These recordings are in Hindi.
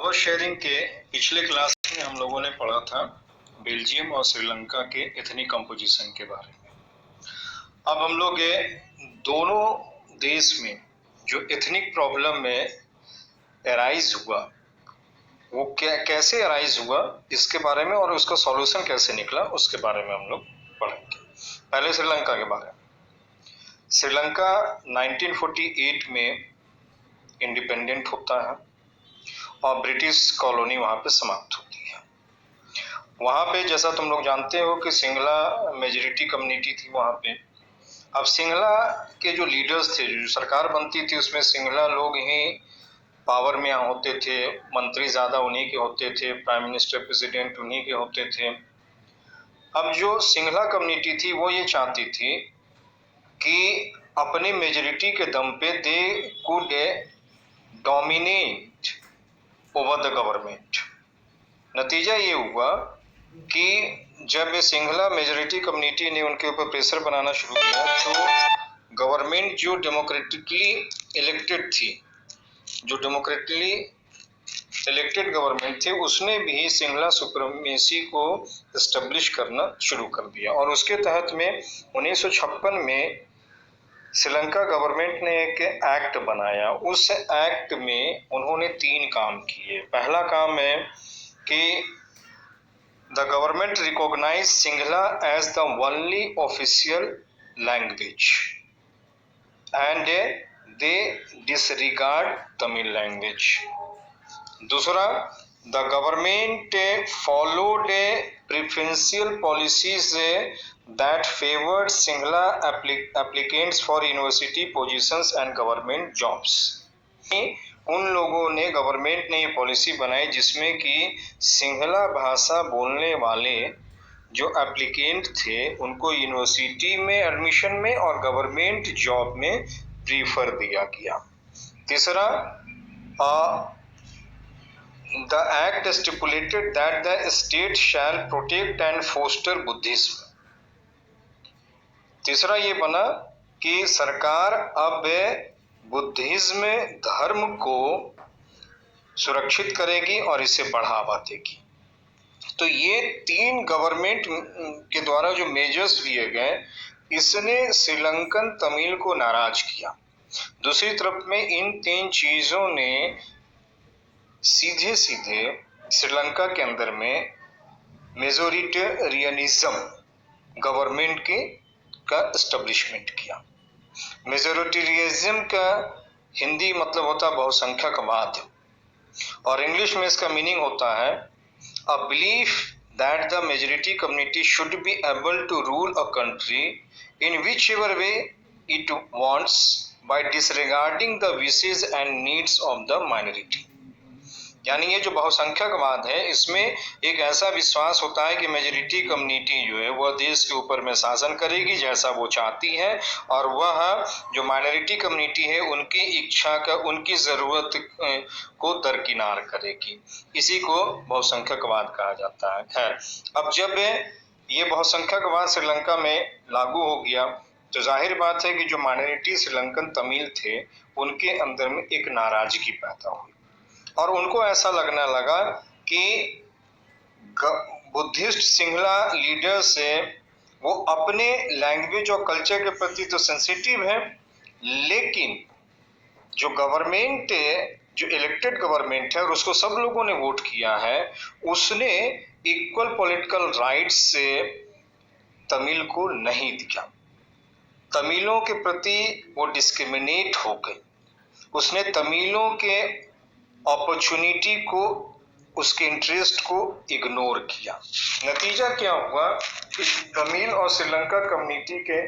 पावर शेयरिंग के पिछले क्लास में हम लोगों ने पढ़ा था बेल्जियम और श्रीलंका के एथनिक कंपोजिशन के बारे में। अब हम लोग ये दोनों देश में जो एथनिक प्रॉब्लम में अराइज हुआ वो कैसे अराइज हुआ इसके बारे में और उसका सॉल्यूशन कैसे निकला उसके बारे में हम लोग पढ़ेंगे। पहले श्रीलंका के बारे में। श्रीलंका 1948 में इंडिपेंडेंट होता है और ब्रिटिश कॉलोनी वहां पे समाप्त होती है। वहां पे जैसा तुम लोग जानते हो कि सिंगला मेजॉरिटी कम्युनिटी थी वहां पे। अब सिंगला के जो लीडर्स थे, जो सरकार बनती थी उसमें सिंगला लोग ही पावर में होते थे, मंत्री ज्यादा उन्हीं के होते थे, प्राइम मिनिस्टर प्रेसिडेंट उन्हीं के होते थे। अब जो सिंगला कम्युनिटी थी वो ये चाहती थी कि अपनी मेजॉरिटी के दम पे they could dominate over the government. नतीजा ये हुआ कि जब सिंगला मेजॉरिटी कम्युनिटी ने उनके ऊपर प्रेशर बनाना शुरू किया तो गवर्नमेंट जो डेमोक्रेटिकली इलेक्टेड थी, जो डेमोक्रेटिकली इलेक्टेड गवर्नमेंट थी, उसने भी सिंगला सुप्रीमेसी को एस्टेब्लिश करना शुरू कर दिया। और उसके तहत में 1956 में श्रीलंका गवर्नमेंट ने एक एक्ट बनाया। उस एक्ट में उन्होंने 3 काम किए। पहला काम है कि the government recognize Sinhala as the only official language and they disregard Tamil language. दूसरा, the government followed preferential policies that favored Singla applicants for university positions and government jobs। उन लोगों ने, गवर्नमेंट ने ये पॉलिसी बनाई जिसमें कि सिंगला भाषा बोलने वाले जो एप्लीकेंट थे उनको यूनिवर्सिटी में एडमिशन में और गवर्नमेंट जॉब में प्रीफर दिया गया। तीसरा, The act stipulated that the state shall protect and foster Buddhism। तीसरा ये बना कि सरकार अब बुद्धिज्म धर्म को सुरक्षित करेगी और इसे बढ़ावा देगी। तो ये 3 गवर्नमेंट के द्वारा जो मेजर्स लिए गए, इसने श्रीलंकन तमिल को नाराज किया। दूसरी तरफ में इन 3 चीजों ने सीधे सीधे श्रीलंका के अंदर में मेजोरिटेरियनिज्म गवर्नमेंट का एस्टेब्लिशमेंट किया। मेजोरिटेरियनिज्म का हिंदी मतलब होता है बहुसंख्यकवाद और इंग्लिश में इसका मीनिंग होता है a belief that the majority community should be able to rule a country in which ever way it wants by disregarding the wishes and needs of the minority. यानी ये जो बहुसंख्यकवाद है, इसमें एक ऐसा विश्वास होता है कि मेजॉरिटी कम्युनिटी जो है वह देश के ऊपर में शासन करेगी जैसा वो चाहती है और वह जो माइनॉरिटी कम्युनिटी है उनकी इच्छा का, उनकी जरूरत को दरकिनार करेगी। इसी को बहुसंख्यकवाद कहा जाता है। खैर, अब जब ये बहुसंख्यकवाद श्रीलंका में लागू हो गया तो जाहिर बात है कि जो माइनॉरिटी श्रीलंकन तमिल थे उनके अंदर में एक नाराजगी पैदा हुई और उनको ऐसा लगने लगा कि बुद्धिस्ट सिंगला लीडर से वो अपने लैंग्वेज और कल्चर के प्रति तो सेंसिटिव है, लेकिन जो गवर्नमेंट, जो इलेक्टेड गवर्नमेंट है और उसको सब लोगों ने वोट किया है, उसने इक्वल पॉलिटिकल राइट्स से तमिल को नहीं दिया। तमिलों के प्रति वो डिस्क्रिमिनेट हो गई। उसने तमिलों के अपॉर्चुनिटी को, उसके इंटरेस्ट को इग्नोर किया। नतीजा क्या हुआ कि तमिल और श्रीलंका कम्युनिटी के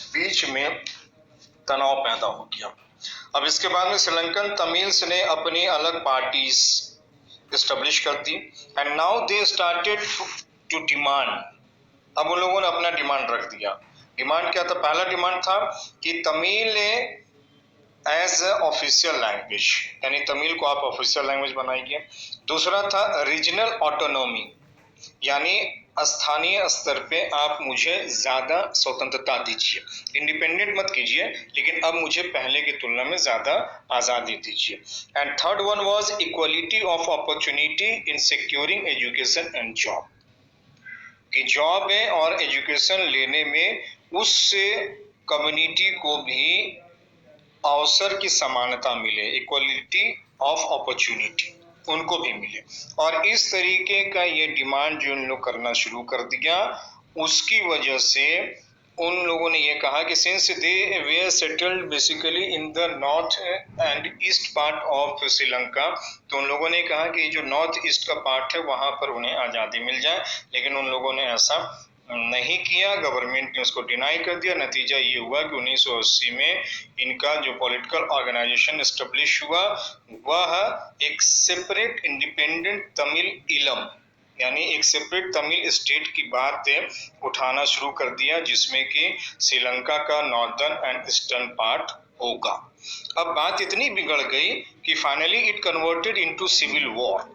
बीच में तनाव पैदा हो गया। अब इसके बाद में श्रीलंकन तमिल्स ने अपनी अलग पार्टीज एस्टेब्लिश कर दी and now they started to demand. अब उन लोगों ने अपना डिमांड रख दिया। डिमांड क्या था? पहला डिमांड था कि तमिल एज ऑफिशियल लैंग्वेज, यानी तमिल को आप ऑफिशियल लैंग्वेज बनाइए। दूसरा था रीजनल ऑटोनॉमी, यानी स्थानीय स्तर पे आप मुझे ज्यादा स्वतंत्रता दीजिए, इंडिपेंडेंट मत कीजिए, लेकिन अब मुझे पहले की तुलना में ज्यादा आजादी दीजिए। And third one was equality of opportunity in securing education and job, कि जॉब है और एजुकेशन लेने में उस कम्युनिटी को भी अवसर की समानता मिले, इक्वालिटी ऑफ अपॉर्चुनिटी उनको भी मिले। और इस तरीके का ये डिमांड जो उन लोग करना शुरू कर दिया, उसकी वजह से उन लोगों ने ये कहा कि since they were settled basically in the north and east part of Sri Lanka, तो उन लोगों ने कहा कि जो नॉर्थ ईस्ट का पार्ट है वहां पर उन्हें आजादी मिल जाए, लेकिन उन लोगों ने ऐसा नहीं किया, गवर्नमेंट ने उसको डिनाई कर दिया। नतीजा ये हुआ कि 1980 में इनका जो पॉलिटिकल ऑर्गेनाइजेशन एस्टेब्लिश हुआ वह एक सेपरेट इंडिपेंडेंट तमिल इलम, यानी एक सेपरेट तमिल स्टेट की बात उठाना शुरू कर दिया, जिसमें कि श्रीलंका का नॉर्दर्न एंड ईस्टर्न पार्ट होगा। अब बात इतनी बिगड़ गई कि finally it converted into civil war.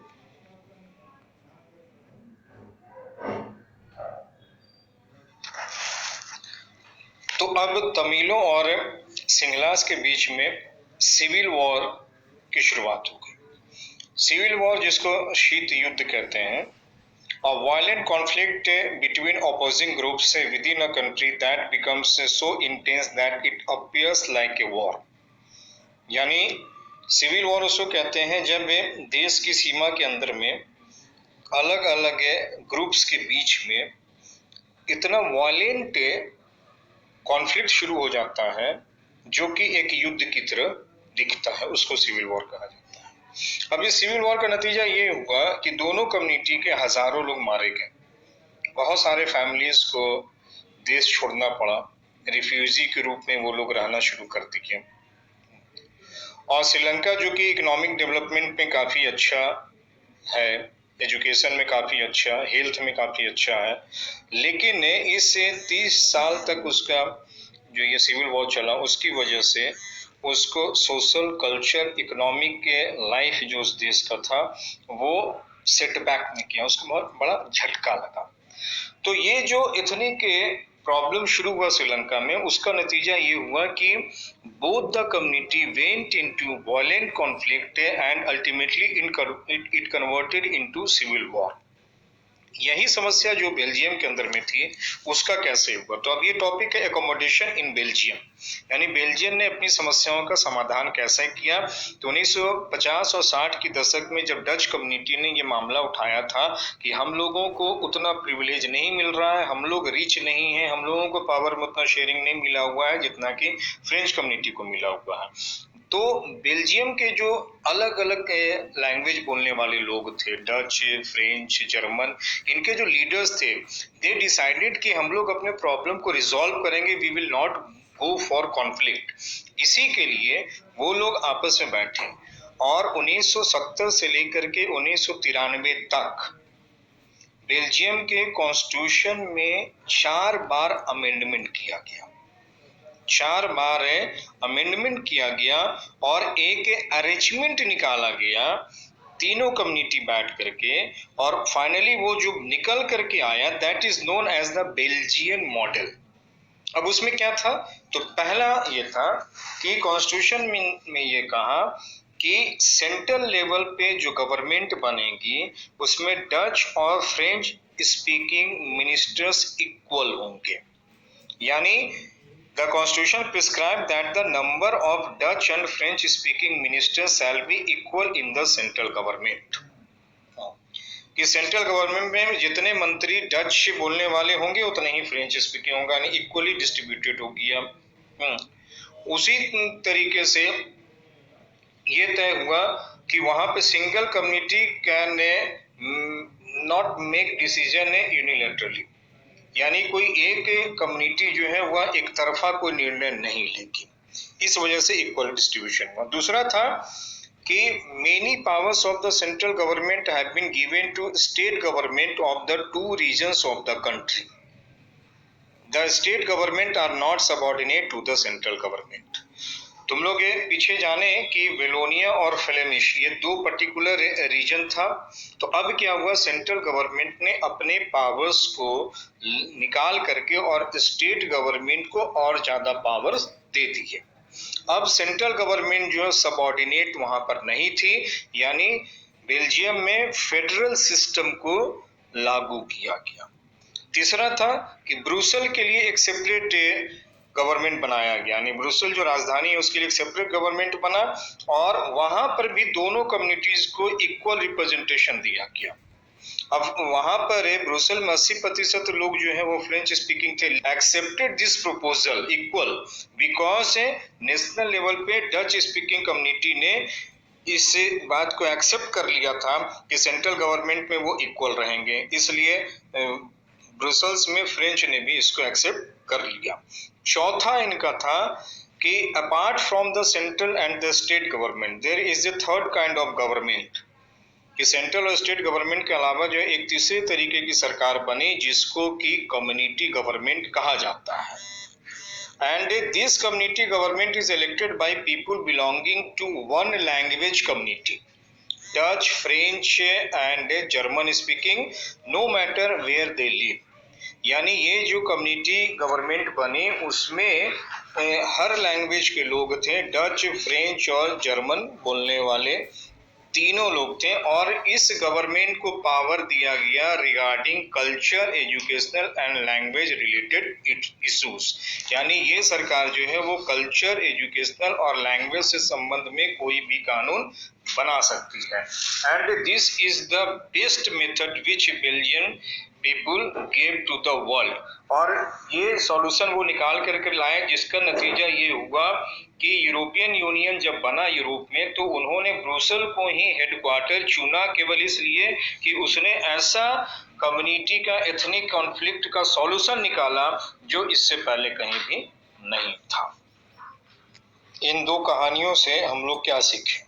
तो अब तमिलों और सिंगलास के बीच में सिविल वॉर की शुरुआत हो गई। सिविल वॉर जिसको शीत युद्ध कहते हैं, a violent conflict between opposing groups within a country that becomes so intense that it appears like a war। यानी सिविल वॉर उसको कहते हैं जब देश की सीमा के अंदर में अलग अलग ग्रुप्स के बीच में इतना वायलेंट कॉन्फ्लिक्ट शुरू हो जाता है जो कि एक युद्ध की तरह दिखता है, उसको सिविल वॉर कहा जाता है। अब इस सिविल वॉर का नतीजा ये हुआ कि दोनों कम्युनिटी के हजारों लोग मारे गए, बहुत सारे फैमिलीज को देश छोड़ना पड़ा, रिफ्यूजी के रूप में वो लोग रहना शुरू कर दिए। और श्रीलंका जो कि इकोनॉमिक डेवलपमेंट में काफ़ी अच्छा है, एजुकेशन में काफ़ी अच्छा, हेल्थ में काफ़ी अच्छा है, लेकिन इस 30 साल तक उसका जो ये सिविल वॉर चला उसकी वजह से उसको सोशल, कल्चर, इकोनॉमिक के लाइफ जो उस देश का था वो सेटबैक में किया, उसको बहुत बड़ा झटका लगा। तो ये जो इथनिक प्रॉब्लम शुरू हुआ श्रीलंका में, उसका नतीजा ये हुआ कि both the community went into violent conflict and ultimately it converted into civil war। यही समस्या जो बेल्जियम के अंदर में थी उसका कैसे हुआ। तो अब ये टॉपिक है एकोमोडेशन इन बेल्जियम, यानी बेल्जियम ने अपनी समस्याओं का समाधान कैसे किया। तो 1950 और 60 की दशक में जब डच कम्युनिटी ने ये मामला उठाया था कि हम लोगों को उतना प्रिविलेज नहीं मिल रहा है, हम लोग रिच नहीं है, हम लोगों को पावर में उतना शेयरिंग नहीं मिला हुआ है जितना कि फ्रेंच कम्युनिटी को मिला हुआ है, तो बेल्जियम के जो अलग अलग लैंग्वेज बोलने वाले लोग थे, डच, फ्रेंच, जर्मन, इनके जो लीडर्स थे, दे डिसाइडेड कि हम लोग अपने प्रॉब्लम को रिजॉल्व करेंगे, we will not go for conflict. इसी के लिए वो लोग आपस में बैठे और 1970 से लेकर के 1993 तक बेल्जियम के कॉन्स्टिट्यूशन में 4 बार अमेंडमेंट किया गया, 4 बार अमेंडमेंट किया गया और एक अरेंजमेंट निकाला गया तीनों कम्युनिटी बैठ करके, और फाइनली वो जो निकल करके आया that is known as the Belgian model. अब उसमें क्या था, तो पहला ये था कि कॉन्स्टिट्यूशन में ये कहा कि सेंट्रल लेवल पे जो गवर्नमेंट बनेगी उसमें डच और फ्रेंच स्पीकिंग मिनिस्टर्स इक्वल होंगे, यानी The Constitution prescribed that the number of Dutch and French speaking ministers shall be equal in the central government। कि सेंट्रल गवर्नमेंट में जितने मंत्री डच बोलने वाले होंगे उतने ही फ्रेंच स्पीकिंग होगा, यानी इक्वली डिस्ट्रीब्यूटेड होगी। उसी तरीके से ये तय हुआ कि वहां पे single community can not make decision unilaterally, यानी कोई एक कम्युनिटी जो है वह एक तरफा कोई निर्णय नहीं लेगी, इस वजह से इक्वल डिस्ट्रीब्यूशन हुआ। दूसरा था कि many powers of the central government have been given to state government of the 2 regions of the country. The state government are not subordinate to the central government. तुम लोग ये पीछे जाने कि वेलोनिया और फ्लेमिश ये दो पर्टिकुलर रीजन था। तो अब क्या हुआ, सेंट्रल गवर्नमेंट ने अपने पावर्स को निकाल करके और स्टेट गवर्नमेंट को और ज्यादा पावर्स दे दी है। अब सेंट्रल गवर्नमेंट जो सबऑर्डिनेट वहां पर नहीं थी, यानी बेल्जियम में फेडरल सिस्टम को लागू किया गया। तीसरा था कि ब्रुसेल के लिए एक सेपरेट गवर्नमेंट बनाया गया, यानी ब्रुसेल जो राजधानी है उसके लिए एक सेपरेट गवर्नमेंट बना और वहां पर भी दोनों कम्युनिटीज को इक्वल रिप्रेजेंटेशन दिया गया। अब वहां पर ब्रुसेल में 80% लोग जो है वो फ्रेंच स्पीकिंग थे। Accepted this proposal equal because national level पे डच स्पीकिंग कम्युनिटी ने इस बात को एक्सेप्ट कर लिया था कि सेंट्रल गवर्नमेंट में वो इक्वल रहेंगे, इसलिए ब्रुसेल्स में फ्रेंच ने भी इसको एक्सेप्ट कर लिया। चौथा इनका था कि apart from the central and the state government there is the third kind of government, कि सेंट्रल और स्टेट गवर्नमेंट के अलावा जो एक तीसरे तरीके की सरकार बनी जिसको कि कम्युनिटी गवर्नमेंट कहा जाता है। And this community government is elected by people belonging to one language community, Dutch, French and German speaking, no matter where they live। यानी ये जो कम्युनिटी गवर्नमेंट बनी उसमें हर लैंग्वेज के लोग थे, डच, फ्रेंच और जर्मन बोलने वाले तीनों लोग थे। और इस गवर्नमेंट को पावर दिया गया regarding culture, educational and language related issues, यानी ये सरकार जो है वो कल्चर, एजुकेशनल और लैंग्वेज से संबंध में कोई भी कानून बना सकती है। And this is the best method which Belgian people gave to the world. और ये सॉल्यूशन वो निकाल करके लाए जिसका नतीजा ये हुआ कि यूरोपियन यूनियन जब बना यूरोप में तो उन्होंने ब्रुसेल को ही हेडक्वार्टर चुना, केवल इसलिए कि उसने ऐसा कम्युनिटी का एथनिक कॉन्फ्लिक्ट का सॉल्यूशन निकाला जो इससे पहले कहीं भी नहीं था। इन दो कहानियों से हम लोग क्या सीखे?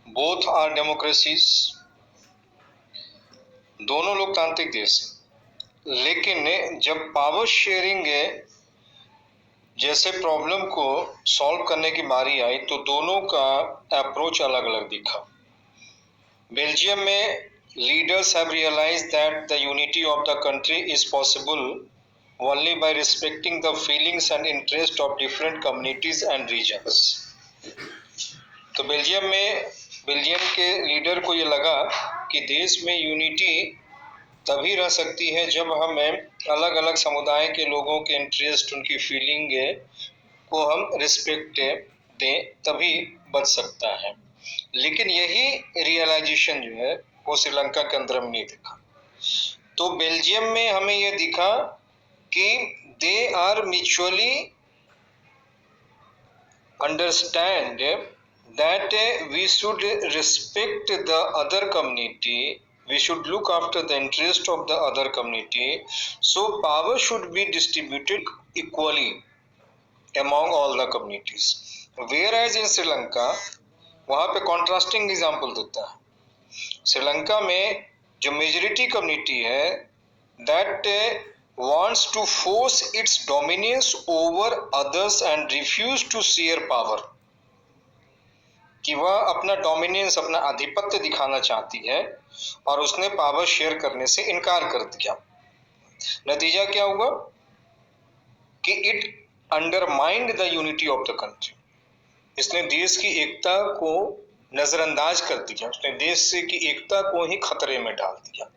बोथ आर डेमोक्रेसीज, दोनों लोकतांत्रिक देश हैं, लेकिन जब पावर शेयरिंग जैसे प्रॉब्लम को सॉल्व करने की बारी आई तो दोनों का अप्रोच अलग अलग दिखा। बेल्जियम में leaders have realised that the unity of the country is possible only by respecting the feelings and interest of different communities and regions. तो बेल्जियम के लीडर को ये लगा कि देश में यूनिटी तभी रह सकती है जब हम अलग अलग समुदाय के लोगों के इंटरेस्ट, उनकी फीलिंग को हम रिस्पेक्ट दें, तभी बच सकता है। लेकिन यही रियलाइजेशन जो है वो श्रीलंका के अंदर में नहीं दिखा। तो बेल्जियम में हमें यह दिखा कि they are mutually understand that we should respect the other community, we should look after the interest of the other community, so power should be distributed equally among all the communities। Whereas in Sri Lanka वहाँ पे contrasting example देता है। श्रीलंका में जो मेजॉरिटी कम्युनिटी है that wants to force its dominance over others and refuse to share power, कि वह अपना डोमिनेंस, अपना आधिपत्य दिखाना चाहती है और उसने पावर शेयर करने से इनकार कर दिया। नतीजा क्या हुआ कि it undermined the unity of the country, इसने देश की एकता को नजरअंदाज कर दिया, उसने देश की एकता को ही खतरे में डाल दिया।